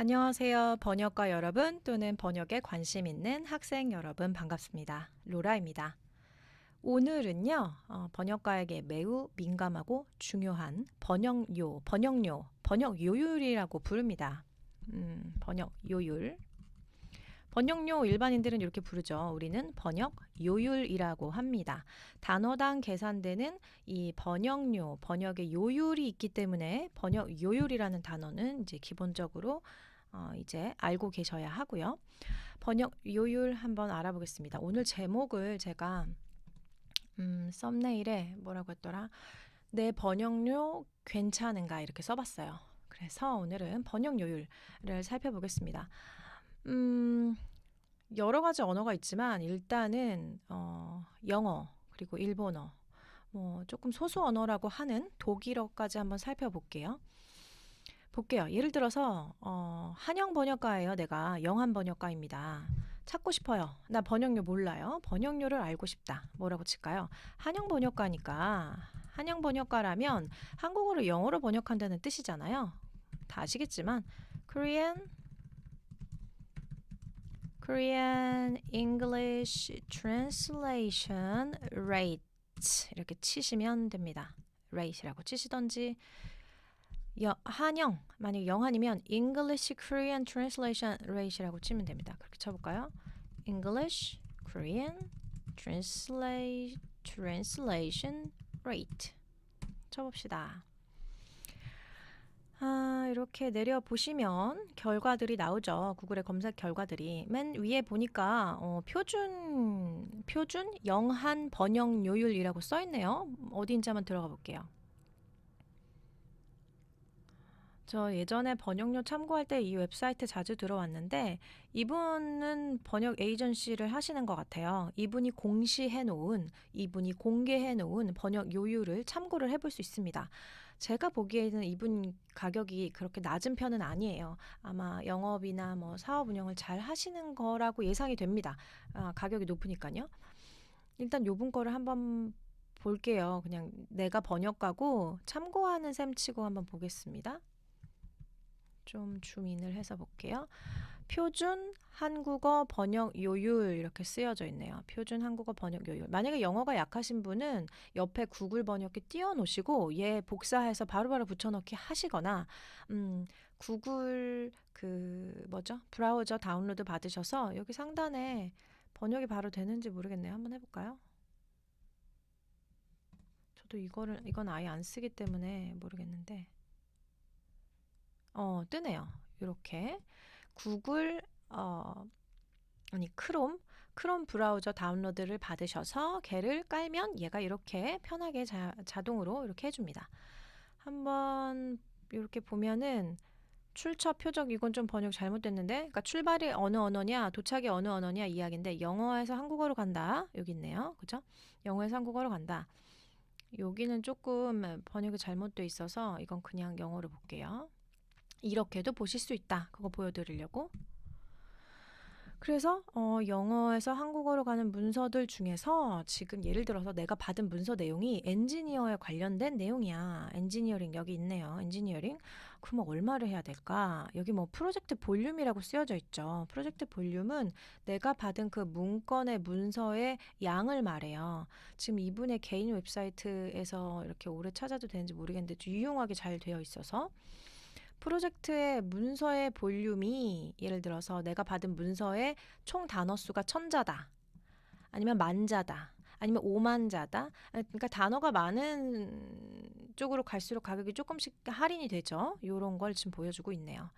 안녕하세요. 번역가 여러분 또는 번역에 관심 있는 학생 여러분 반갑습니다. 로라입니다. 오늘은요, 번역가에게 매우 민감하고 중요한 번역 요율이라고 부릅니다. 번역 요율. 번역료 일반인들은 이렇게 부르죠. 우리는 번역 요율이라고 합니다. 단어당 계산되는 이 번역료, 번역의 요율이 있기 때문에 번역 요율이라는 단어는 이제 기본적으로 이제 알고 계셔야 하고요. 번역 요율 한번 알아보겠습니다. 오늘 제목을 제가 썸네일에 뭐라고 했더라? 내 번역료 괜찮은가 이렇게 써봤어요. 그래서 오늘은 번역 요율을 살펴보겠습니다. 여러 가지 언어가 있지만 일단은 영어 그리고 일본어 뭐 조금 소수 언어라고 하는 독일어까지 한번 살펴볼게요. 예를 들어서 한영 번역가예요. 내가 영한 번역가입니다. 찾고 싶어요. 나 번역료 몰라요. 번역료를 알고 싶다. 뭐라고 칠까요? 한영 번역가니까 한영 번역가라면 한국어를 영어로 번역한다는 뜻이잖아요. 다 아시겠지만 Korean English Translation Rate 이렇게 치시면 됩니다. rate이라고 치시던지 한영, 만약 영한이면 English Korean Translation Rate이라고 치면 됩니다. 그렇게 쳐볼까요? English Korean Translation Rate 쳐봅시다. 이렇게 내려보시면 결과들이 나오죠. 구글의 검색 결과들이. 맨 위에 보니까 표준 영한 번역 요율이라고 써있네요. 어디인지 한번 들어가 볼게요. 저 예전에 번역료 참고할 때 이 웹사이트 자주 들어왔는데 이분은 번역 에이전시를 하시는 것 같아요. 이분이 공개해 놓은 번역 요율을 참고를 해볼 수 있습니다. 제가 보기에는 이분 가격이 그렇게 낮은 편은 아니에요. 아마 영업이나 뭐 사업 운영을 잘 하시는 거라고 예상이 됩니다. 가격이 높으니까요. 일단 요분 거를 한번 볼게요. 그냥 내가 번역가고 참고하는 셈 치고 한번 보겠습니다. 좀 줌인을 해서 볼게요. 표준 한국어 번역 요율 이렇게 쓰여져 있네요. 표준 한국어 번역 요율. 만약에 영어가 약하신 분은 옆에 구글 번역기 띄워 놓으시고 얘 복사해서 바로바로 붙여넣기 하시거나 구글 브라우저 다운로드 받으셔서 여기 상단에 번역이 바로 되는지 모르겠네요. 한번 해볼까요? 저도 이건 아예 안 쓰기 때문에 모르겠는데 뜨네요. 이렇게 구글 크롬 브라우저 다운로드를 받으셔서 걔를 깔면 얘가 이렇게 편하게 자동으로 이렇게 해줍니다. 한번 이렇게 보면은 출처 표적 이건 좀 번역 잘못됐는데 그러니까 출발이 어느 언어냐 도착이 어느 언어냐 이야기인데 영어에서 한국어로 간다 여기 있네요. 그죠? 영어에서 한국어로 간다. 여기는 조금 번역이 잘못돼 있어서 이건 그냥 영어로 볼게요. 이렇게도 보실 수 있다. 그거 보여드리려고. 그래서 영어에서 한국어로 가는 문서들 중에서 지금 예를 들어서 내가 받은 문서 내용이 엔지니어에 관련된 내용이야. 엔지니어링 여기 있네요. 엔지니어링. 그러면 얼마를 해야 될까? 여기 뭐 프로젝트 볼륨이라고 쓰여져 있죠. 프로젝트 볼륨은 내가 받은 그 문건의 문서의 양을 말해요. 지금 이분의 개인 웹사이트에서 이렇게 오래 찾아도 되는지 모르겠는데 유용하게 잘 되어 있어서 프로젝트의 문서의 볼륨이 예를 들어서 내가 받은 문서의 총 단어 수가 1000자다. 아니면 만자다. 아니면 5만자다. 그러니까 단어가 많은 쪽으로 갈수록 가격이 조금씩 할인이 되죠. 이런 걸 지금 보여주고 있네요.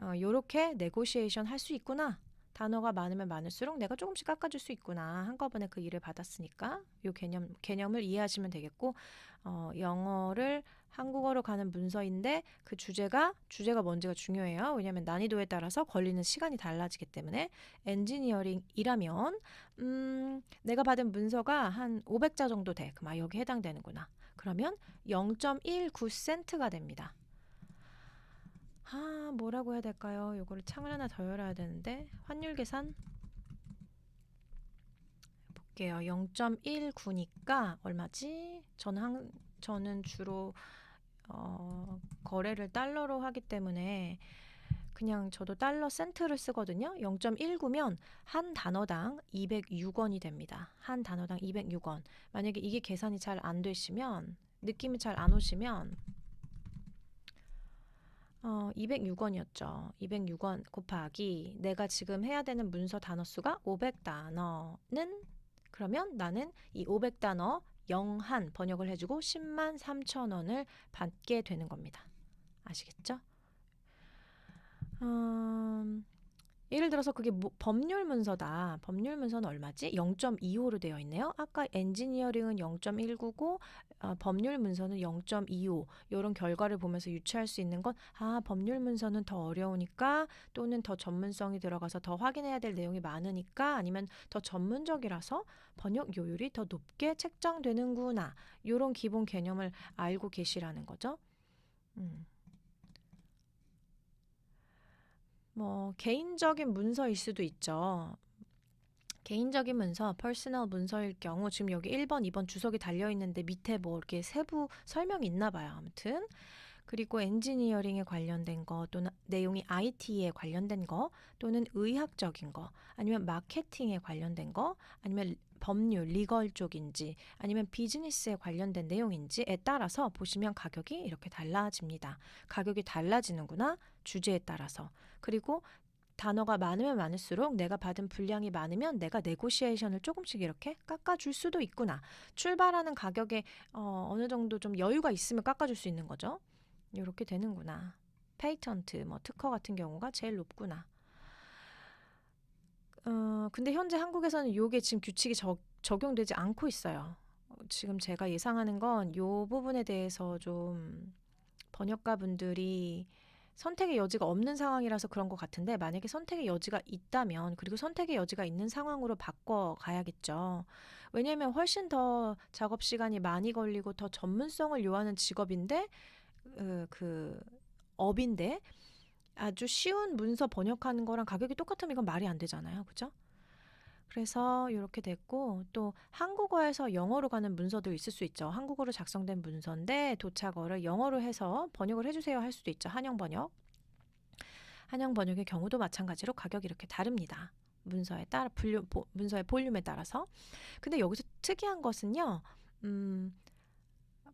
요렇게 네고시에이션 할 수 있구나. 단어가 많으면 많을수록 내가 조금씩 깎아줄 수 있구나. 한꺼번에 그 일을 받았으니까 요 개념을 이해하시면 되겠고 영어를 한국어로 가는 문서인데 그 주제가 뭔지가 중요해요. 왜냐하면 난이도에 따라서 걸리는 시간이 달라지기 때문에 엔지니어링이라면 내가 받은 문서가 한 500자 정도 돼. 그럼 여기 해당되는구나. 그러면 0.19센트가 됩니다. 뭐라고 해야 될까요? 요거를 창을 하나 더 열어야 되는데 환율 계산 볼게요. 0.19니까 얼마지? 저는 주로 거래를 달러로 하기 때문에 그냥 저도 달러 센트를 쓰거든요. 0.19면 한 단어당 206원이 됩니다. 한 단어당 206원. 만약에 이게 계산이 잘 안 되시면, 느낌이 잘 안 오시면 206원이었죠. 206원 곱하기 내가 지금 해야 되는 문서 단어 수가 500단어는, 그러면 나는 이 500단어 영한 번역을 해주고 10만 3천 원을 받게 되는 겁니다. 아시겠죠? 예를 들어서 그게 법률 문서다. 법률 문서는 얼마지? 0.25로 되어 있네요. 아까 엔지니어링은 0.199, 법률 문서는 0.25. 이런 결과를 보면서 유추할 수 있는 건, 법률 문서는 더 어려우니까, 또는 더 전문성이 들어가서 더 확인해야 될 내용이 많으니까, 아니면 더 전문적이라서 번역 요율이 더 높게 책정되는구나. 이런 기본 개념을 알고 계시라는 거죠. 뭐 개인적인 문서일 수도 있죠. 개인적인 문서, 퍼스널 문서일 경우 지금 여기 1번, 2번 주석이 달려 있는데 밑에 뭐 이렇게 세부 설명이 있나 봐요. 아무튼. 그리고 엔지니어링에 관련된 거, 또는 내용이 IT에 관련된 거, 또는 의학적인 거, 아니면 마케팅에 관련된 거, 아니면 법률, 리걸 쪽인지, 아니면 비즈니스에 관련된 내용인지에 따라서 보시면 가격이 이렇게 달라집니다. 가격이 달라지는구나, 주제에 따라서. 그리고 단어가 많으면 많을수록 내가 받은 분량이 많으면 내가 네고시에이션을 조금씩 이렇게 깎아줄 수도 있구나. 출발하는 가격에 어느 정도 좀 여유가 있으면 깎아줄 수 있는 거죠. 이렇게 되는구나. 페이턴트, 뭐 특허 같은 경우가 제일 높구나. 근데 현재 한국에서는 이게 지금 규칙이 적용되지 않고 있어요. 지금 제가 예상하는 건 이 부분에 대해서 좀 번역가 분들이 선택의 여지가 없는 상황이라서 그런 것 같은데, 만약에 선택의 여지가 있다면, 그리고 선택의 여지가 있는 상황으로 바꿔 가야겠죠. 왜냐하면 훨씬 더 작업 시간이 많이 걸리고 더 전문성을 요하는 직업인데, 그 업인데, 아주 쉬운 문서 번역하는 거랑 가격이 똑같으면 이건 말이 안 되잖아요. 그죠? 그래서 이렇게 됐고, 또 한국어에서 영어로 가는 문서도 있을 수 있죠. 한국어로 작성된 문서인데 도착어를 영어로 해서 번역을 해주세요 할 수도 있죠. 한영 번역. 한영 번역의 경우도 마찬가지로 가격이 이렇게 다릅니다. 문서에 따라 문서의 볼륨에 따라서. 근데 여기서 특이한 것은요.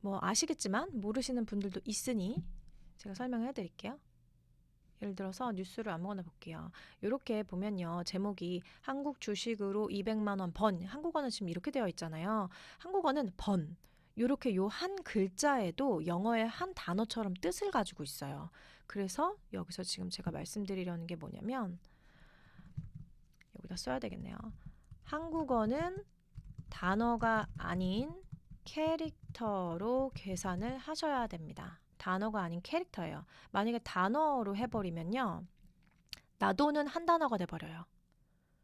뭐 아시겠지만 모르시는 분들도 있으니 제가 설명해 드릴게요. 예를 들어서 뉴스를 아무거나 볼게요. 이렇게 보면요. 제목이 한국 주식으로 200만 원 번. 한국어는 지금 이렇게 되어 있잖아요. 한국어는 번. 이렇게 요 한 글자에도 영어의 한 단어처럼 뜻을 가지고 있어요. 그래서 여기서 지금 제가 말씀드리려는 게 뭐냐면, 여기다 써야 되겠네요. 한국어는 단어가 아닌 캐릭터로 계산을 하셔야 됩니다. 단어가 아닌 캐릭터예요. 만약에 단어로 해버리면요. 나도는 한 단어가 돼버려요.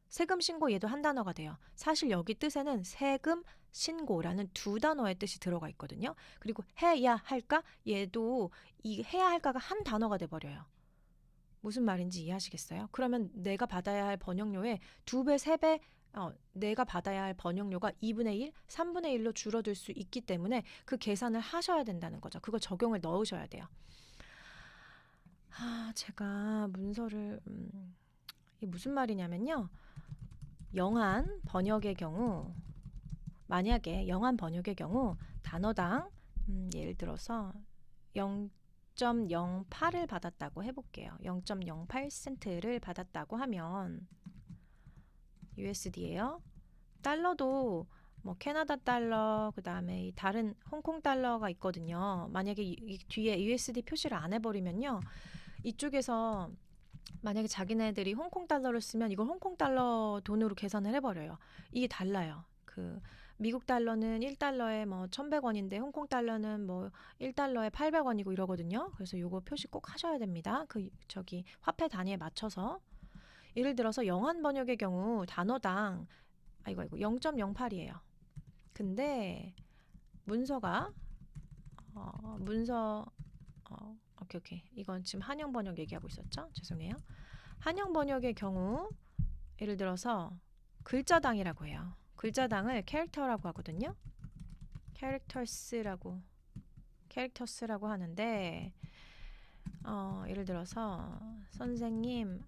세금 신고 얘도 한 단어가 돼요. 사실 여기 뜻에는 세금 신고라는 두 단어의 뜻이 들어가 있거든요. 그리고 해야 할까? 얘도 이 해야 할까가 한 단어가 돼버려요. 무슨 말인지 이해하시겠어요? 그러면 내가 받아야 할 번역료의 2배, 3배, 내가 받아야 할 번역료가 2분의 1, 3분의 1로 줄어들 수 있기 때문에 그 계산을 하셔야 된다는 거죠. 그거 적용을 넣으셔야 돼요. 제가 문서를 이게 무슨 말이냐면요. 영한 번역의 경우, 만약에 영한 번역의 경우 단어당 예를 들어서 0.08을 받았다고 해볼게요. 0.08센트를 받았다고 하면 USD예요. 달러도 뭐 캐나다 달러, 그 다음에 다른 홍콩 달러가 있거든요. 만약에 이 뒤에 USD 표시를 안 해버리면요. 이쪽에서 만약에 자기네들이 홍콩 달러를 쓰면 이걸 홍콩 달러 돈으로 계산을 해버려요. 이게 달라요. 그 미국 달러는 1달러에 뭐 1,100원인데 홍콩 달러는 뭐 1달러에 800원이고 이러거든요. 그래서 요거 표시 꼭 하셔야 됩니다. 저기 화폐 단위에 맞춰서. 예를 들어서 영한 번역의 경우 단어당 0.08이에요. 근데 문서가 오케이. 이건 지금 한영 번역 얘기하고 있었죠? 죄송해요. 한영 번역의 경우 예를 들어서 글자당이라고 해요. 글자당을 캐릭터라고 하거든요. 캐릭터스라고 하는데 예를 들어서 선생님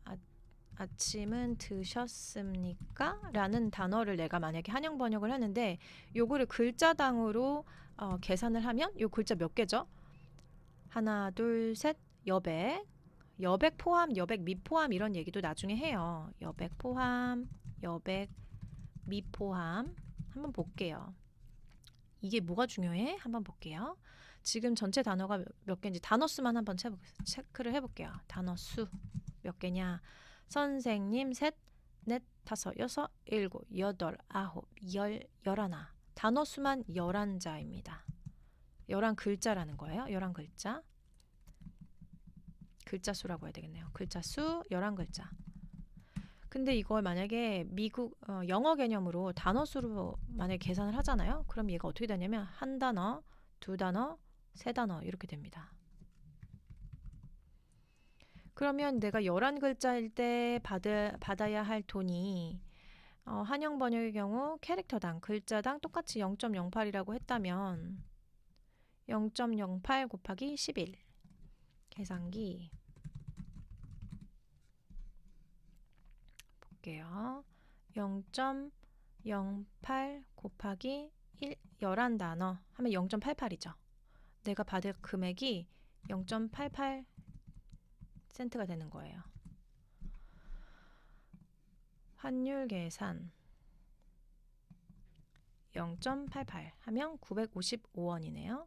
아침은 드셨습니까? 라는 단어를 내가 만약에 한영 번역을 했는데 요거를 글자당으로 계산을 하면 요 글자 몇 개죠? 하나, 둘, 셋, 여백. 여백 포함, 여백 미포함 이런 얘기도 나중에 해요. 여백 포함, 여백 미포함. 한번 볼게요. 이게 뭐가 중요해? 한번 볼게요. 지금 전체 단어가 몇 개인지 단어 수만 한번 체크를 해볼게요. 단어 수 몇 개냐? 선생님 셋, 넷, 다섯, 여섯, 일곱, 여덟, 아홉, 열하나. 단어 수만 11자입니다. 11글자라는 거예요. 11글자. 글자 수라고 해야 되겠네요. 글자 수 11글자. 근데 이걸 만약에 미국 영어 개념으로 단어 수로 만약에 계산을 하잖아요. 그럼 얘가 어떻게 되냐면 한 단어, 두 단어, 세 단어 이렇게 됩니다. 그러면 내가 11글자일 때 받아야 할 돈이 한영 번역의 경우 캐릭터당, 글자당 똑같이 0.08이라고 했다면 0.08 곱하기 11 계산기 볼게요. 0.08 곱하기 11단어 하면 0.88이죠. 내가 받을 금액이 0.88 센트가 되는 거예요. 환율 계산 0.88 하면 955원이네요.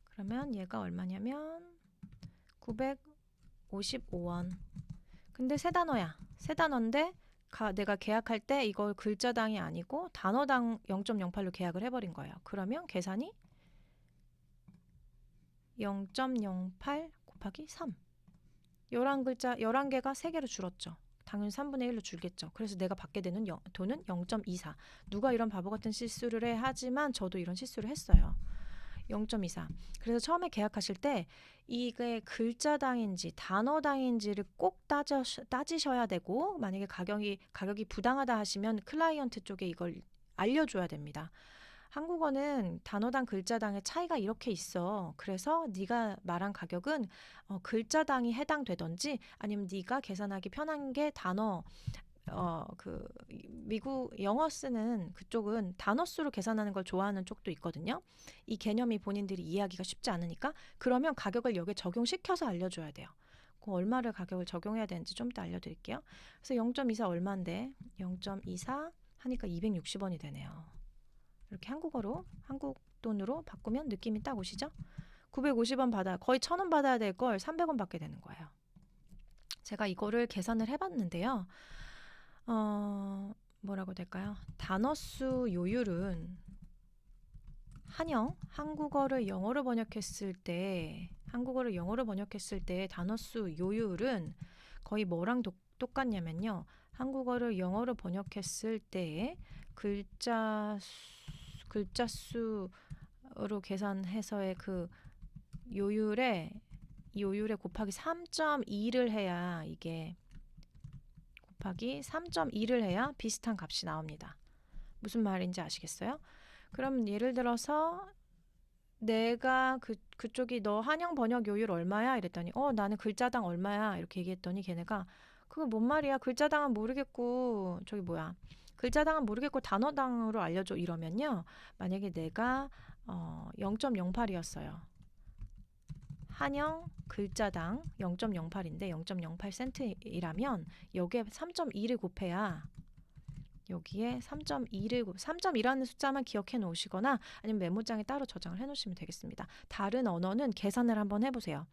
그러면 얘가 얼마냐면 955원. 근데 세 단어야. 세 단어인데 내가 계약할 때 이걸 글자당이 아니고 단어당 0.08로 계약을 해버린 거예요. 그러면 계산이 0.08 곱하기 3. 11글자, 11개가 3개로 줄었죠. 당연히 3분의 1로 줄겠죠. 그래서 내가 받게 되는 돈은 0.24. 누가 이런 바보 같은 실수를 해 하지만 저도 이런 실수를 했어요. 0.24. 그래서 처음에 계약하실 때 이게 글자당인지 단어당인지를 꼭 따지셔야 되고 만약에 가격이 부당하다 하시면 클라이언트 쪽에 이걸 알려줘야 됩니다. 한국어는 단어당 글자당의 차이가 이렇게 있어. 그래서 네가 말한 가격은 글자당이 해당되던지 아니면 네가 계산하기 편한 게 단어 미국 영어 쓰는 그쪽은 단어 수로 계산하는 걸 좋아하는 쪽도 있거든요. 이 개념이 본인들이 이해하기가 쉽지 않으니까 그러면 가격을 여기에 적용시켜서 알려줘야 돼요. 그 얼마를 가격을 적용해야 되는지 좀 이따 알려드릴게요. 그래서 0.24 얼마인데 0.24 하니까 260원이 되네요. 이렇게 한국 돈으로 바꾸면 느낌이 딱 오시죠? 950원 거의 1,000원 받아야 될 걸 300원 받게 되는 거예요. 제가 이거를 계산을 해봤는데요. 뭐라고 될까요? 단어 수 요율은 한국어를 영어로 번역했을 때 단어 수 요율은 거의 뭐랑 똑같냐면요. 한국어를 영어로 번역했을 때 글자 수로 계산해서의 그 요율에 곱하기 3.2를 해야 이게 곱하기 3.2를 해야 비슷한 값이 나옵니다. 무슨 말인지 아시겠어요? 그럼 예를 들어서 내가 그쪽이 너 한영 번역 요율 얼마야? 이랬더니 나는 글자당 얼마야? 이렇게 얘기했더니 걔네가 그거 뭔 말이야? 글자당은 모르겠고 글자당은 모르겠고 단어당으로 알려줘 이러면요. 만약에 내가 0.08이었어요. 한영 글자당 0.08인데 0.08센트이라면 여기에 3.2를 곱해야 여기에 3.2라는 숫자만 기억해 놓으시거나 아니면 메모장에 따로 저장을 해 놓으시면 되겠습니다. 다른 언어는 계산을 한번 해보세요.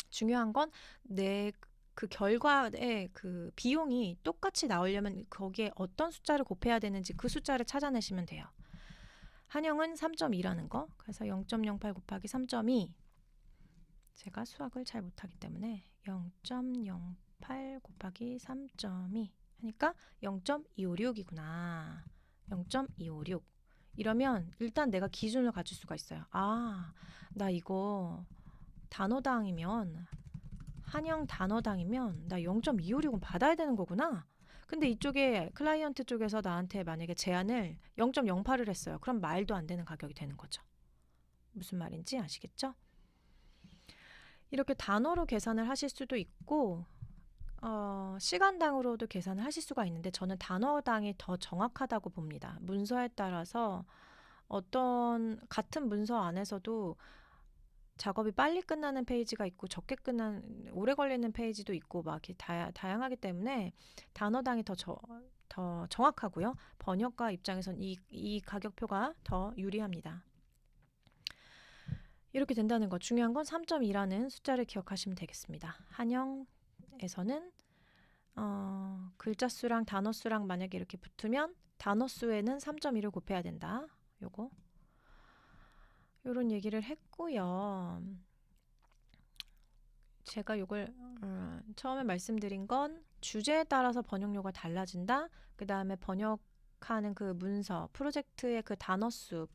중요한 건 내 그 결과의 그 비용이 똑같이 나오려면 거기에 어떤 숫자를 곱해야 되는지 그 숫자를 찾아내시면 돼요. 한영은 3.2라는 거. 그래서 0.08 곱하기 3.2. 제가 수학을 잘 못하기 때문에 0.08 곱하기 3.2 하니까 0.256이구나. 0.256. 이러면 일단 내가 기준을 가질 수가 있어요. 나 이거 단어당이면 한영 단어당이면 나 0.256은 받아야 되는 거구나. 근데 이쪽에 클라이언트 쪽에서 나한테 만약에 제안을 0.08을 했어요. 그럼 말도 안 되는 가격이 되는 거죠. 무슨 말인지 아시겠죠? 이렇게 단어로 계산을 하실 수도 있고 시간당으로도 계산을 하실 수가 있는데 저는 단어당이 더 정확하다고 봅니다. 문서에 따라서 어떤 같은 문서 안에서도 작업이 빨리 끝나는 페이지가 있고 적게 오래 걸리는 페이지도 있고 막 이렇게 다양하기 때문에 단어당이 더 정확하고요. 번역가 입장에선 이 가격표가 더 유리합니다. 이렇게 된다는 거. 중요한 건 3.2라는 숫자를 기억하시면 되겠습니다. 한영에서는 글자 수랑 단어 수랑 만약에 이렇게 붙으면 단어 수에는 3.2를 곱해야 된다. 요런 얘기를 했고요. 제가 이걸 처음에 말씀드린 건 주제에 따라서 번역료가 달라진다. 그 다음에 번역하는 그 문서, 프로젝트의 그 단어 수,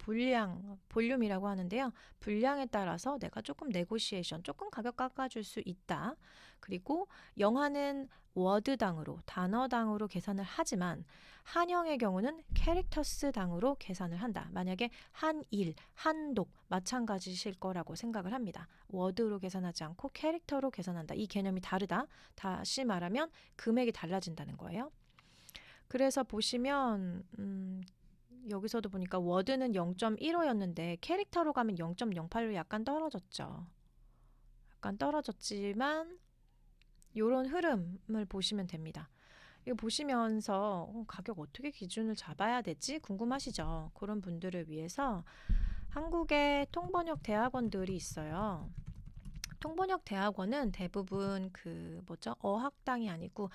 볼륨이라고 하는데요. 분량에 따라서 내가 조금 네고시에이션, 조금 가격 깎아줄 수 있다. 그리고 영화는 워드당으로, 단어당으로 계산을 하지만 한영의 경우는 캐릭터스당으로 계산을 한다. 만약에 한일, 한독 마찬가지실 거라고 생각을 합니다. 워드로 계산하지 않고 캐릭터로 계산한다. 이 개념이 다르다. 다시 말하면 금액이 달라진다는 거예요. 그래서 보시면 여기서도 보니까 워드는 0.15였는데 캐릭터로 가면 0.08로 약간 떨어졌죠. 약간 떨어졌지만 이런 흐름을 보시면 됩니다. 이거 보시면서 가격 어떻게 기준을 잡아야 되지? 궁금하시죠? 그런 분들을 위해서 한국의 통번역 대학원들이 있어요. 통번역 대학원은 대부분 어학당이 아니고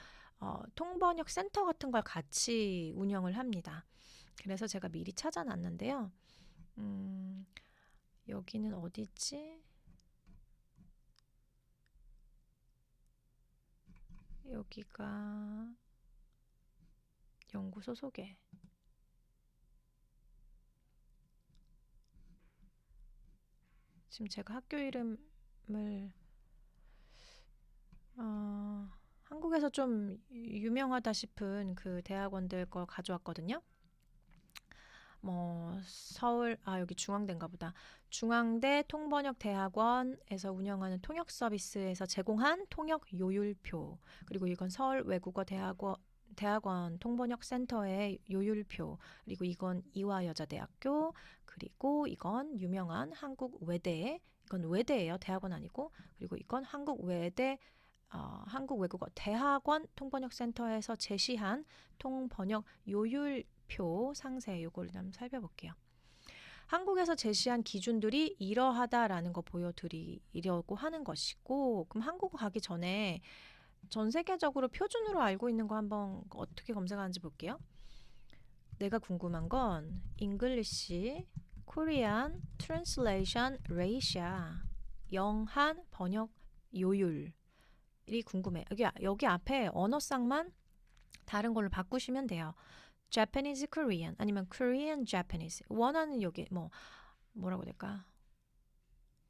통번역 센터 같은 걸 같이 운영을 합니다. 그래서 제가 미리 찾아놨는데요. 여기는 어디지? 여기가 연구소 소개. 지금 제가 학교 이름을 한국에서 좀 유명하다 싶은 그 대학원들 걸 가져왔거든요. 여기 중앙대인가 보다. 중앙대 통번역대학원에서 운영하는 통역 서비스에서 제공한 통역 요율표. 그리고 이건 서울 외국어 대학원 통번역센터의 요율표. 그리고 이건 이화여자대학교. 그리고 이건 유명한 한국외대. 이건 외대예요. 대학원 아니고. 그리고 이건 한국외대 한국외국어 대학원 통번역센터에서 제시한 통번역 요율표 상세 요거를 한번 살펴볼게요. 한국에서 제시한 기준들이 이러하다라는 거 보여드리려고 하는 것이고 그럼 한국어 가기 전에 전 세계적으로 표준으로 알고 있는 거 한번 어떻게 검색하는지 볼게요. 내가 궁금한 건 English, Korean Translation Rate야. 영한 번역 요율 이 궁금해. 여기 앞에 언어쌍만 다른 걸로 바꾸시면 돼요. Japanese Korean 아니면 Korean Japanese 원하는 여기 뭐라고 될까?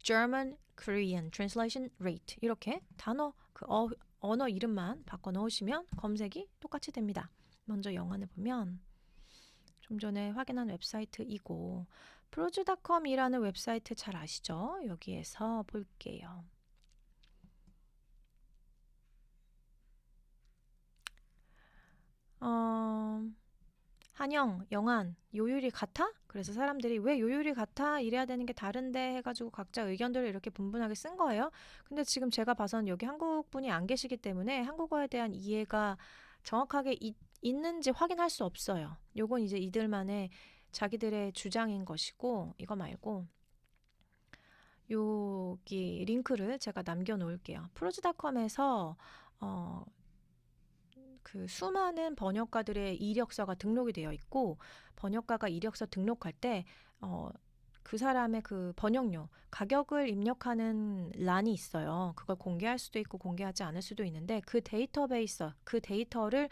German Korean Translation Rate 이렇게 단어 언어 이름만 바꿔 넣으시면 검색이 똑같이 됩니다. 먼저 영안을 보면 좀 전에 확인한 웹사이트이고 프로즈닷컴이라는 웹사이트 잘 아시죠? 여기에서 볼게요. 한영, 영안, 요율이 같아? 그래서 사람들이 왜 요율이 같아? 이래야 되는 게 다른데 해가지고 각자 의견들을 이렇게 분분하게 쓴 거예요. 근데 지금 제가 봐선 여기 한국 분이 안 계시기 때문에 한국어에 대한 이해가 정확하게 있는지 확인할 수 없어요. 요건 이제 이들만의 자기들의 주장인 것이고 이거 말고 여기 링크를 제가 남겨놓을게요. 프로즈닷컴에서 그 수많은 번역가들의 이력서가 등록이 되어 있고 번역가가 이력서 등록할 때 그 사람의 그 번역료 가격을 입력하는 란이 있어요. 그걸 공개할 수도 있고 공개하지 않을 수도 있는데 그 데이터베이스 그 데이터를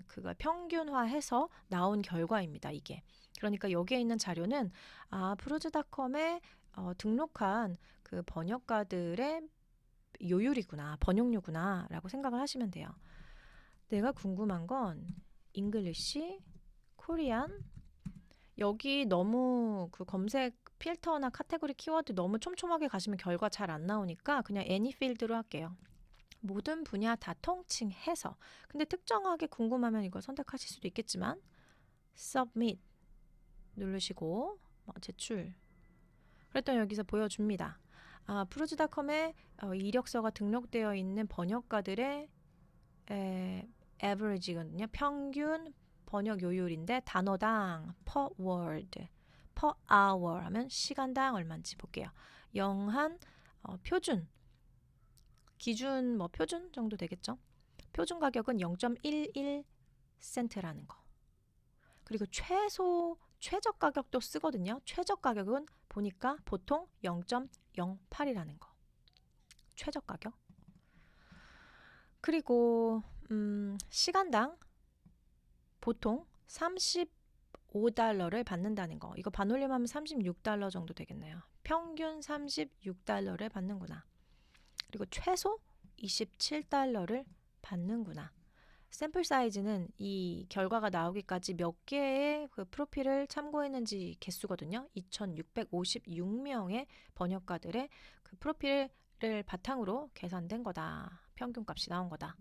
그걸 평균화해서 나온 결과입니다. 이게 그러니까 여기에 있는 자료는 프로즈닷컴에 등록한 그 번역가들의 요율이구나, 번역료구나 라고 생각을 하시면 돼요. 내가 궁금한 건 잉글리시, 코리안 여기 너무 그 검색 필터나 카테고리 키워드 너무 촘촘하게 가시면 결과 잘 안 나오니까 그냥 any field로 할게요. 모든 분야 다 통칭해서. 근데 특정하게 궁금하면 이거 선택하실 수도 있겠지만 submit 누르시고 제출. 그랬더니 여기서 보여줍니다. 프로즈닷컴에 이력서가 등록되어 있는 번역가들의 average거든요. 평균 번역 요율인데 단어당 per word, per hour 하면 시간당 얼마인지 볼게요. 영한 표준, 기준 표준 정도 되겠죠. 표준 가격은 0.11센트라는 거. 그리고 최저 가격도 쓰거든요. 최저 가격은 보니까 보통 0.08이라는 거. 최저 가격. 그리고 시간당 보통 35달러를 받는다는 거. 이거 반올림하면 36달러 정도 되겠네요. 평균 36달러를 받는구나. 그리고 최소 27달러를 받는구나. 샘플 사이즈는 이 결과가 나오기까지 몇 개의 그 프로필을 참고했는지 개수거든요. 2,656명의 번역가들의 그 프로필을 바탕으로 계산된 거다. 평균값이 나온 거다.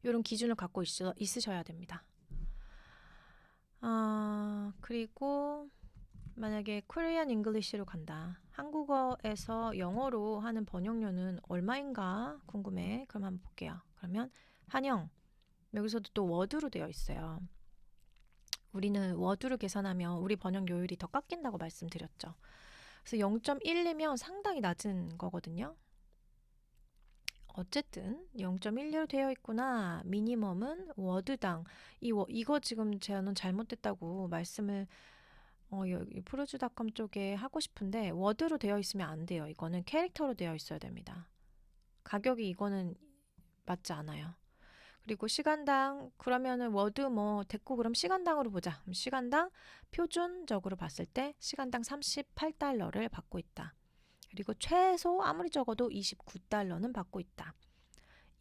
이런 기준을 갖고 있으셔야 됩니다. 그리고 만약에 코리안 잉글리시로 간다. 한국어에서 영어로 하는 번역료는 얼마인가 궁금해. 그럼 한번 볼게요. 그러면 한영. 여기서도 또 워드로 되어 있어요. 우리는 워드로 계산하면 우리 번역 요율이 더 깎인다고 말씀드렸죠. 그래서 0.12면 상당히 낮은 거거든요. 어쨌든 0.12로 되어 있구나. 미니멈은 워드당. 이거 지금 저는 잘못됐다고 말씀을 여기 프로즈닷컴 쪽에 하고 싶은데 워드로 되어 있으면 안 돼요. 이거는 캐릭터로 되어 있어야 됩니다. 가격이 이거는 맞지 않아요. 그리고 시간당 그러면은 워드 됐고 그럼 시간당으로 보자. 그럼 시간당 표준적으로 봤을 때 시간당 38달러를 받고 있다. 그리고 최소 아무리 적어도 29달러는 받고 있다.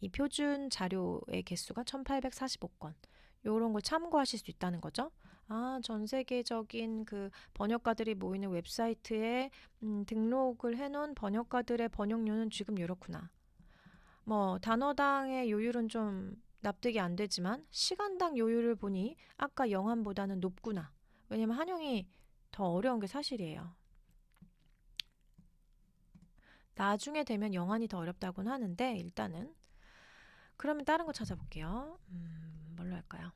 이 표준 자료의 개수가 1845건. 요런 걸 참고하실 수 있다는 거죠. 전 세계적인 그 번역가들이 모이는 웹사이트에 등록을 해놓은 번역가들의 번역료는 지금 이렇구나. 단어당의 요율은 좀 납득이 안 되지만 시간당 요율을 보니 아까 영한보다는 높구나. 왜냐면 한영이 더 어려운 게 사실이에요. 나중에 되면 영한이 더 어렵다고는 하는데 일단은 그러면 다른 거 찾아볼게요. 뭘로 할까요?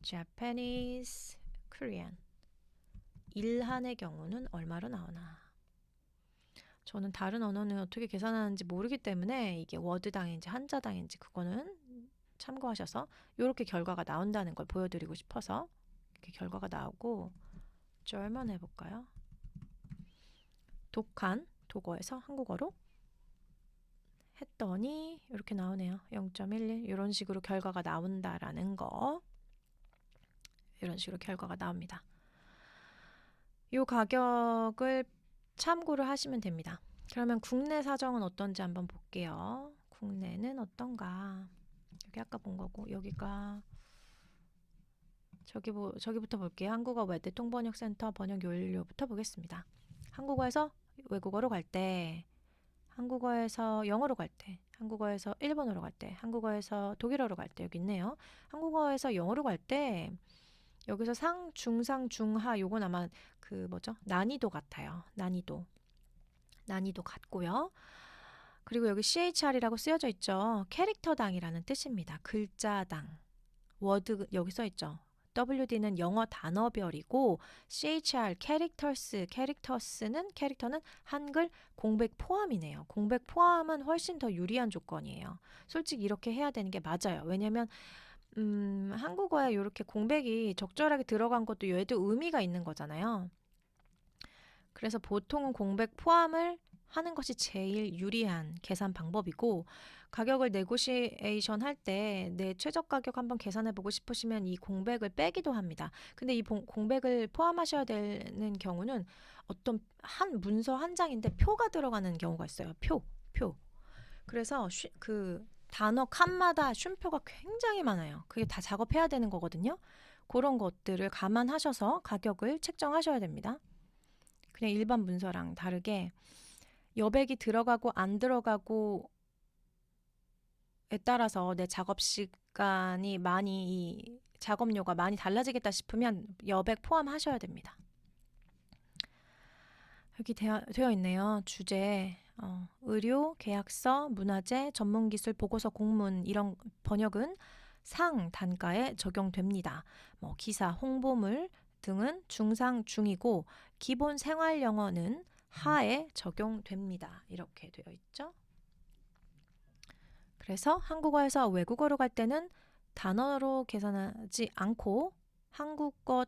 Japanese, Korean. 일한의 경우는 얼마로 나오나? 저는 다른 언어는 어떻게 계산하는지 모르기 때문에 이게 워드당인지 한자당인지 그거는 참고하셔서 이렇게 결과가 나온다는 걸 보여드리고 싶어서 이렇게 결과가 나오고 German 해볼까요? 독어에서 한국어로 했더니 이렇게 나오네요. 0.11 이런 식으로 결과가 나온다라는 거. 이런 식으로 결과가 나옵니다. 이 가격을 참고를 하시면 됩니다. 그러면 국내 사정은 어떤지 한번 볼게요. 국내는 어떤가? 여기 아까 본 거고 여기가 저기부터 볼게요. 한국어 외대 통번역센터 번역 요일료부터 보겠습니다. 한국어에서 외국어로 갈 때, 한국어에서 영어로 갈 때, 한국어에서 일본어로 갈 때, 한국어에서 독일어로 갈 때 여기 있네요. 한국어에서 영어로 갈 때 여기서 상, 중상, 중하 요건 아마 난이도 같아요. 난이도 같고요. 그리고 여기 CHR이라고 쓰여져 있죠. 캐릭터당이라는 뜻입니다. 글자당. 워드 여기 써 있죠. WD는 영어 단어별이고 CHR 캐릭터는 한글 공백 포함이네요. 공백 포함은 훨씬 더 유리한 조건이에요. 솔직히 이렇게 해야 되는 게 맞아요. 왜냐면 한국어에 이렇게 공백이 적절하게 들어간 것도 얘도 의미가 있는 거잖아요. 그래서 보통은 공백 포함을 하는 것이 제일 유리한 계산 방법이고 가격을 네고시에이션 할 때 내 최저 가격 한번 계산해 보고 싶으시면 이 공백을 빼기도 합니다. 근데 이 공백을 포함하셔야 되는 경우는 어떤 한 문서 한 장인데 표가 들어가는 경우가 있어요. 표. 그래서 그 단어 칸마다 쉼표가 굉장히 많아요. 그게 다 작업해야 되는 거거든요. 그런 것들을 감안하셔서 가격을 책정하셔야 됩니다. 그냥 일반 문서랑 다르게 여백이 들어가고 안 들어가고에 따라서 내 작업 시간이 이 작업료가 많이 달라지겠다 싶으면 여백 포함하셔야 됩니다. 여기 되어 있네요. 주제, 의료, 계약서, 문화재, 전문기술, 보고서, 공문 이런 번역은 상 단가에 적용됩니다. 기사, 홍보물 등은 중상, 중이고 기본 생활 영어는 하에 적용됩니다. 이렇게 되어 있죠. 그래서 한국어에서 외국어로 갈 때는 단어로 계산하지 않고 한국어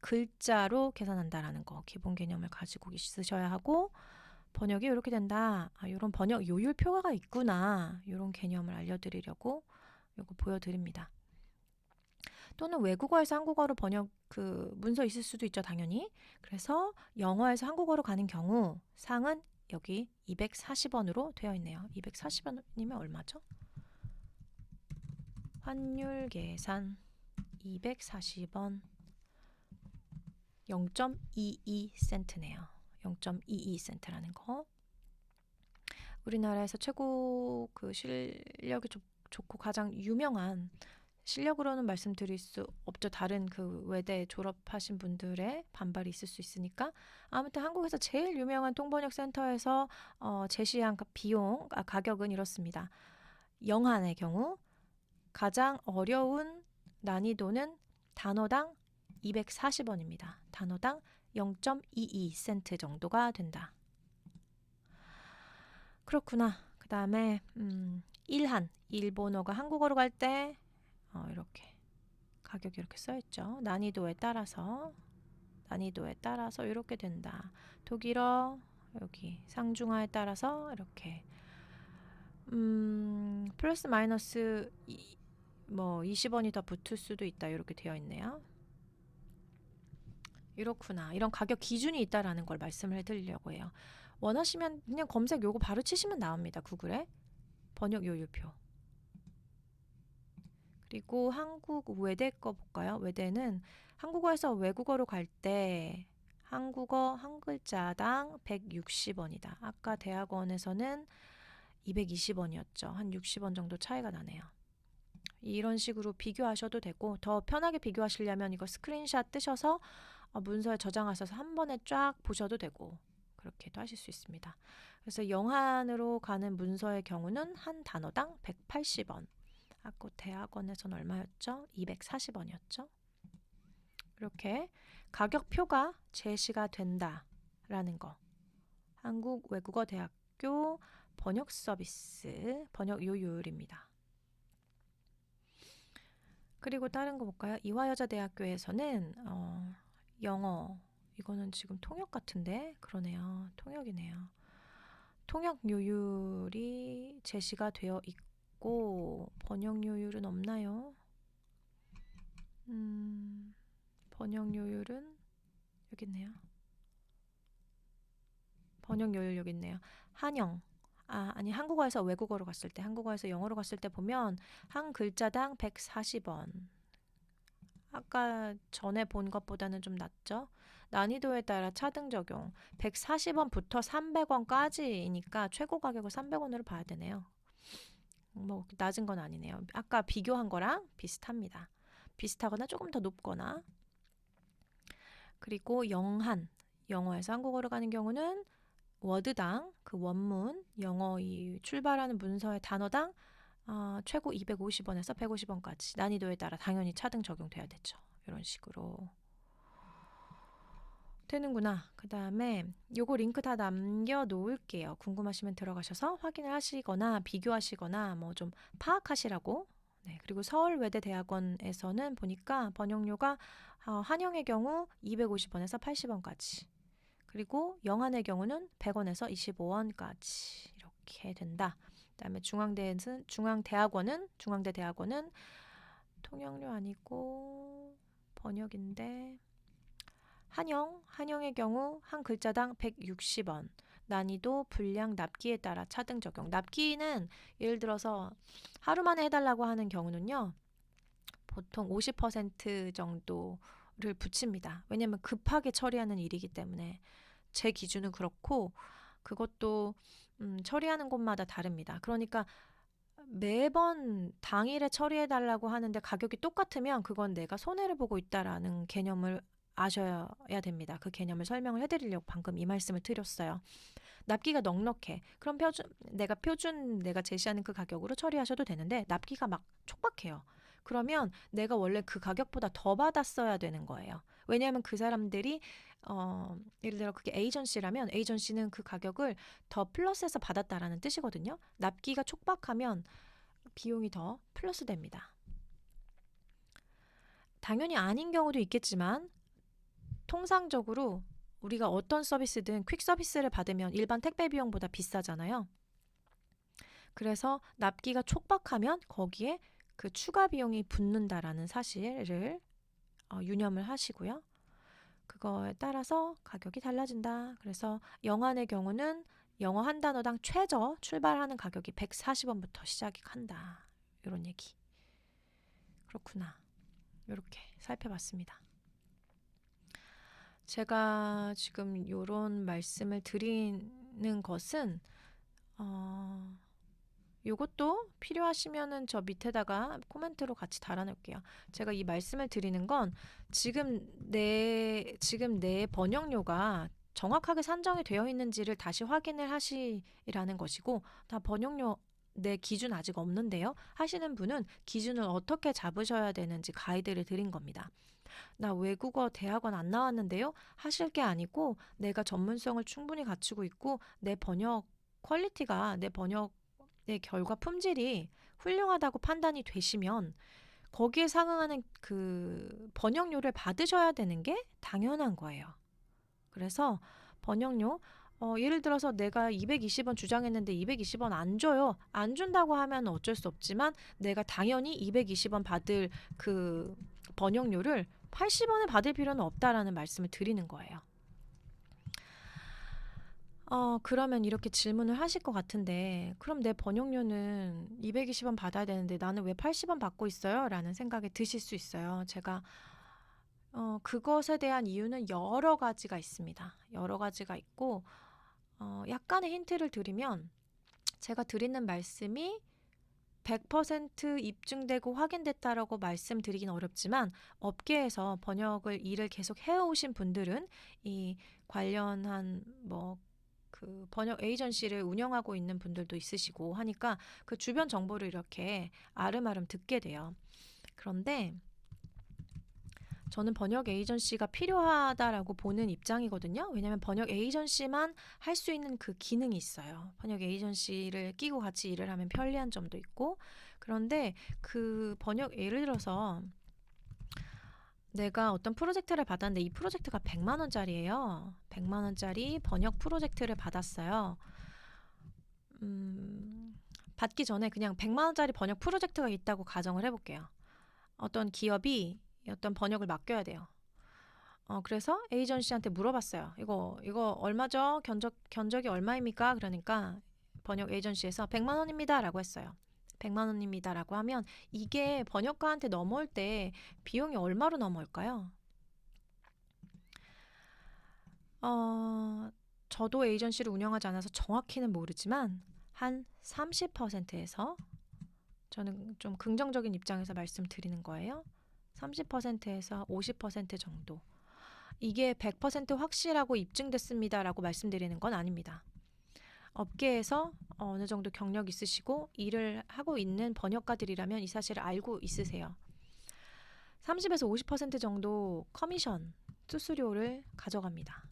글자로 계산한다라는 거 기본 개념을 가지고 있으셔야 하고 번역이 이렇게 된다. 이런 번역 요율표가 있구나. 이런 개념을 알려드리려고 이거 보여드립니다. 또는 외국어에서 한국어로 번역 문서 있을 수도 있죠, 당연히. 그래서 영어에서 한국어로 가는 경우 상은 여기 240원으로 되어 있네요. 240원이면 얼마죠? 환율 계산 240원 0.22센트네요. 0.22센트라는 거. 우리나라에서 최고 실력이 좋고 가장 유명한 실력으로는 말씀드릴 수 없죠. 다른 외대 졸업하신 분들의 반발이 있을 수 있으니까. 아무튼 한국에서 제일 유명한 통번역 센터에서 제시한 가격은 이렇습니다. 영한의 경우 가장 어려운 난이도는 단어당 240원입니다. 단어당 0.22센트 정도가 된다. 그렇구나. 그 다음에 일본어가 한국어로 갈 때 이렇게 가격이 이렇게 써있죠. 난이도에 따라서 이렇게 된다. 독일어 여기 상중하에 따라서 이렇게 플러스 마이너스 20원이 더 붙을 수도 있다. 이렇게 되어 있네요. 이렇구나. 이런 가격 기준이 있다라는 걸 말씀을 해드리려고 해요. 원하시면 그냥 검색 요거 바로 치시면 나옵니다. 구글에 번역 요율표. 그리고 한국 외대 거 볼까요? 외대는 한국어에서 외국어로 갈 때 한국어 한 글자당 160원이다. 아까 대학원에서는 220원이었죠. 한 60원 정도 차이가 나네요. 이런 식으로 비교하셔도 되고 더 편하게 비교하시려면 이거 스크린샷 뜨셔서 문서에 저장하셔서 한 번에 쫙 보셔도 되고 그렇게도 하실 수 있습니다. 그래서 영한으로 가는 문서의 경우는 한 단어당 180원. 아까 대학원에서는 얼마였죠? 240원이었죠. 이렇게 가격표가 제시가 된다라는 거. 한국 외국어 대학교 번역 서비스, 번역 요율입니다. 그리고 다른 거 볼까요? 이화여자대학교에서는 영어, 이거는 지금 통역 같은데? 그러네요. 통역이네요. 통역 요율이 제시가 되어 있고 번역 요율은 없나요? 번역 요율은 여기 있네요. 번역 요율 여기 있네요. 아니 한국어에서 외국어로 갔을 때 한국어에서 영어로 갔을 때 보면 한 글자당 140원. 아까 전에 본 것보다는 좀 낮죠? 난이도에 따라 차등 적용 140원부터 300원까지니까 최고 가격을 300원으로 봐야 되네요. 낮은 건 아니네요. 아까 비교한 거랑 비슷합니다. 비슷하거나 조금 더 높거나. 그리고 영어에서 한국어로 가는 경우는 워드당 원문 영어 출발하는 문서의 단어당 최고 250원에서 150원까지 난이도에 따라 당연히 차등 적용돼야 되죠. 이런 식으로 되는구나. 그 다음에 요거 링크 다 남겨놓을게요. 궁금하시면 들어가셔서 확인을 하시거나 비교하시거나 좀 파악하시라고. 네, 그리고 서울외대대학원에서는 보니까 번역료가 한영의 경우 250원에서 80원까지 그리고 영한의 경우는 100원에서 25원까지 이렇게 된다. 그다음에 중앙대대학원은 통역료 아니고 번역인데 한영의 경우 한 글자당 160원. 난이도, 분량, 납기에 따라 차등 적용. 납기는 예를 들어서 하루 만에 해달라고 하는 경우는요. 보통 50% 정도를 붙입니다. 왜냐하면 급하게 처리하는 일이기 때문에 제 기준은 그렇고 그것도 처리하는 곳마다 다릅니다. 그러니까 매번 당일에 처리해 달라고 하는데 가격이 똑같으면 그건 내가 손해를 보고 있다라는 개념을 아셔야 됩니다. 그 개념을 설명을 해드리려고 방금 이 말씀을 드렸어요. 납기가 넉넉해. 그럼 표준 내가 제시하는 그 가격으로 처리하셔도 되는데 납기가 막 촉박해요. 그러면 내가 원래 그 가격보다 더 받았어야 되는 거예요. 왜냐하면 그 사람들이 예를 들어 그게 에이전시라면 에이전시는 그 가격을 더 플러스해서 받았다라는 뜻이거든요. 납기가 촉박하면 비용이 더 플러스 됩니다. 당연히 아닌 경우도 있겠지만 통상적으로 우리가 어떤 서비스든 퀵 서비스를 받으면 일반 택배 비용보다 비싸잖아요. 그래서 납기가 촉박하면 거기에 그 추가 비용이 붙는다라는 사실을 유념을 하시고요. 그거에 따라서 가격이 달라진다. 그래서 영화의 경우는 영어 한 단어당 최저 출발하는 가격이 140원부터 시작이 한다. 이런 얘기. 그렇구나. 이렇게 살펴봤습니다. 제가 지금 이런 말씀을 드리는 것은 요것도 필요하시면은 저 밑에다가 코멘트로 같이 달아놓을게요. 제가 이 말씀을 드리는 건 지금 내 번역료가 정확하게 산정이 되어 있는지를 다시 확인을 하시라는 것이고, 다 번역료 내 기준 아직 없는데요. 하시는 분은 기준을 어떻게 잡으셔야 되는지 가이드를 드린 겁니다. 나 외국어 대학원 안 나왔는데요. 하실 게 아니고 내가 전문성을 충분히 갖추고 있고 내 번역 퀄리티가 내 번역의 결과 품질이 훌륭하다고 판단이 되시면 거기에 상응하는 그 번역료를 받으셔야 되는 게 당연한 거예요. 그래서 번역료 예를 들어서 내가 220원 주장했는데 220원 안 줘요. 안 준다고 하면 어쩔 수 없지만 내가 당연히 220원 받을 그 번역료를 80원에 받을 필요는 없다라는 말씀을 드리는 거예요. 그러면 이렇게 질문을 하실 것 같은데 그럼 내 번역료는 220원 받아야 되는데 나는 왜 80원 받고 있어요? 라는 생각이 드실 수 있어요. 제가 그것에 대한 이유는 여러 가지가 있습니다. 여러 가지가 있고 약간의 힌트를 드리면 제가 드리는 말씀이 100% 입증되고 확인됐다라고 말씀드리긴 어렵지만 업계에서 번역을 일을 계속 해오신 분들은 이 관련한 그 번역 에이전시를 운영하고 있는 분들도 있으시고 하니까 그 주변 정보를 이렇게 아름아름 듣게 돼요. 그런데 저는 번역 에이전시가 필요하다라고 보는 입장이거든요. 왜냐하면 번역 에이전시만 할 수 있는 그 기능이 있어요. 번역 에이전시를 끼고 같이 일을 하면 편리한 점도 있고 그런데 그 번역 예를 들어서 내가 어떤 프로젝트를 받았는데 이 프로젝트가 100만 원짜리예요. 100만 원짜리 번역 프로젝트를 받았어요. 받기 전에 그냥 100만 원짜리 번역 프로젝트가 있다고 가정을 해볼게요. 어떤 기업이 어떤 번역을 맡겨야 돼요. 그래서 에이전시한테 물어봤어요. 이거 얼마죠? 견적이 얼마입니까? 그러니까 번역 에이전시에서 100만 원입니다. 라고 했어요. 100만 원입니다. 라고 하면 이게 번역가한테 넘어올 때 비용이 얼마로 넘어올까요? 저도 에이전시를 운영하지 않아서 정확히는 모르지만 한 30%에서 저는 좀 긍정적인 입장에서 말씀드리는 거예요. 30%에서 50% 정도. 이게 100% 확실하고 입증됐습니다라고 말씀드리는 건 아닙니다. 업계에서 어느 정도 경력 있으시고 일을 하고 있는 번역가들이라면 이 사실을 알고 있으세요. 30에서 50% 정도 커미션, 수수료를 가져갑니다.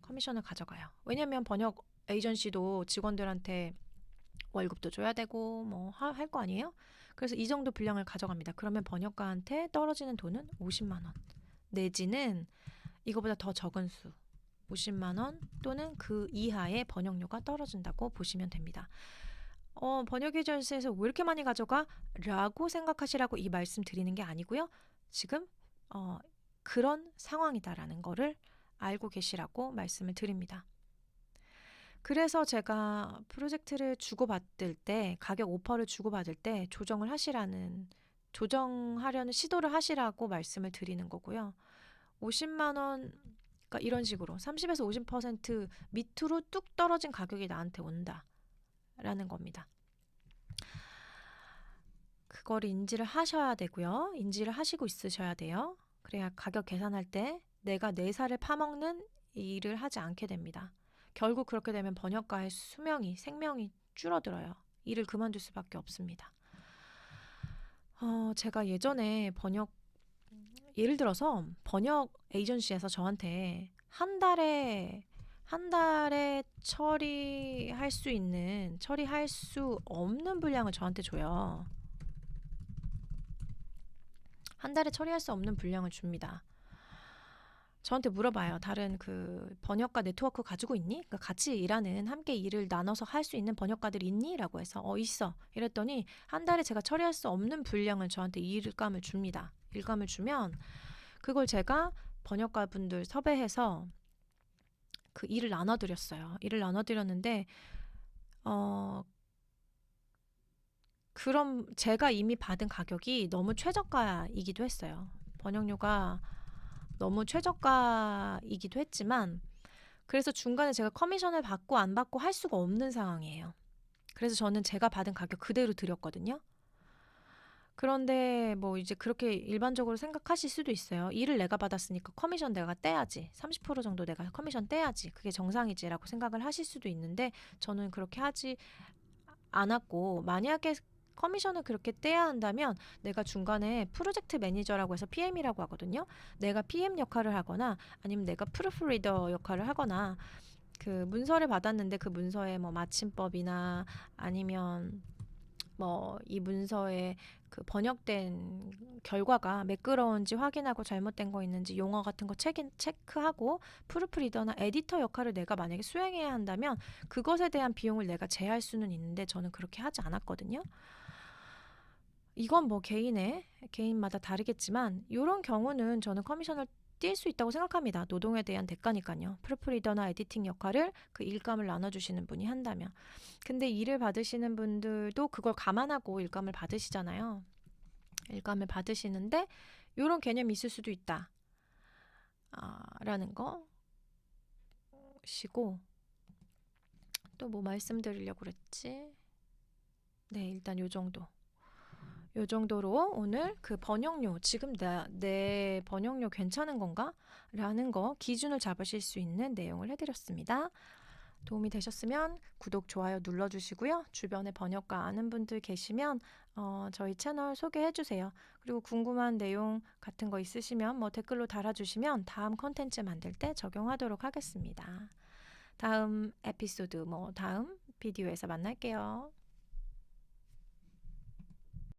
커미션을 가져가요. 왜냐하면 번역 에이전시도 직원들한테 월급도 줘야 되고 뭐 할 거 아니에요? 그래서 이 정도 분량을 가져갑니다. 그러면 번역가한테 떨어지는 돈은 50만 원 내지는 이거보다 더 적은 수 50만 원 또는 그 이하의 번역료가 떨어진다고 보시면 됩니다. 번역 에이전시에서 왜 이렇게 많이 가져가? 라고 생각하시라고 이 말씀 드리는 게 아니고요. 지금 그런 상황이다라는 거를 알고 계시라고 말씀을 드립니다. 그래서 제가 프로젝트를 주고받을 때 가격 오퍼를 주고받을 때 조정하려는 시도를 하시라고 말씀을 드리는 거고요. 50만 원 그러니까 이런 식으로 30에서 50% 밑으로 뚝 떨어진 가격이 나한테 온다라는 겁니다. 그걸 인지를 하셔야 되고요. 인지를 하시고 있으셔야 돼요. 그래야 가격 계산할 때 내가 내 살을 파먹는 일을 하지 않게 됩니다. 결국 그렇게 되면 번역가의 생명이 줄어들어요. 일을 그만둘 수밖에 없습니다. 제가 예전에 예를 들어서 번역 에이전시에서 저한테 한 달에 처리할 수 없는 분량을 저한테 줘요. 한 달에 처리할 수 없는 분량을 줍니다. 저한테 물어봐요. 다른 그 번역가 네트워크 가지고 있니? 그러니까 같이 일하는 함께 일을 나눠서 할 수 있는 번역가들 있니? 라고 해서 있어. 이랬더니 한 달에 제가 처리할 수 없는 분량을 저한테 일감을 줍니다. 일감을 주면 그걸 제가 번역가 분들 섭외해서 그 일을 나눠드렸어요. 일을 나눠드렸는데 그럼 제가 이미 받은 가격이 너무 최저가이기도 했어요. 번역료가 너무 최저가이기도 했지만 그래서 중간에 제가 커미션을 받고 안 받고 할 수가 없는 상황이에요. 그래서 저는 제가 받은 가격 그대로 드렸거든요. 그런데 뭐 이제 그렇게 일반적으로 생각하실 수도 있어요. 일을 내가 받았으니까 커미션 내가 떼야지. 30% 정도 내가 커미션 떼야지. 그게 정상이지라고 생각을 하실 수도 있는데 저는 그렇게 하지 않았고 만약에 커미션을 그렇게 떼야 한다면 내가 중간에 프로젝트 매니저라고 해서 PM이라고 하거든요. 내가 PM 역할을 하거나 아니면 내가 프루프리더 역할을 하거나 그 문서를 받았는데 그 문서의 뭐 마침법이나 아니면 뭐 이 문서에 그 번역된 결과가 매끄러운지 확인하고 잘못된 거 있는지 용어 같은 거 체크하고 프루프리더나 에디터 역할을 내가 만약에 수행해야 한다면 그것에 대한 비용을 내가 제할 수는 있는데 저는 그렇게 하지 않았거든요. 이건 뭐 개인마다 다르겠지만 이런 경우는 저는 커미션을 뛸 수 있다고 생각합니다. 노동에 대한 대가니까요. 프루프리더나 에디팅 역할을 그 일감을 나눠주시는 분이 한다면. 근데 일을 받으시는 분들도 그걸 감안하고 일감을 받으시잖아요. 일감을 받으시는데 이런 개념이 있을 수도 있다. 라는 것이고 또 뭐 말씀드리려고 그랬지? 네, 일단 요 정도로 오늘 그 번역료, 지금 내 번역료 괜찮은 건가? 라는 거 기준을 잡으실 수 있는 내용을 해드렸습니다. 도움이 되셨으면 구독, 좋아요 눌러주시고요. 주변에 번역가 아는 분들 계시면 저희 채널 소개해주세요. 그리고 궁금한 내용 같은 거 있으시면 뭐 댓글로 달아주시면 다음 컨텐츠 만들 때 적용하도록 하겠습니다. 다음 에피소드, 다음 비디오에서 만날게요.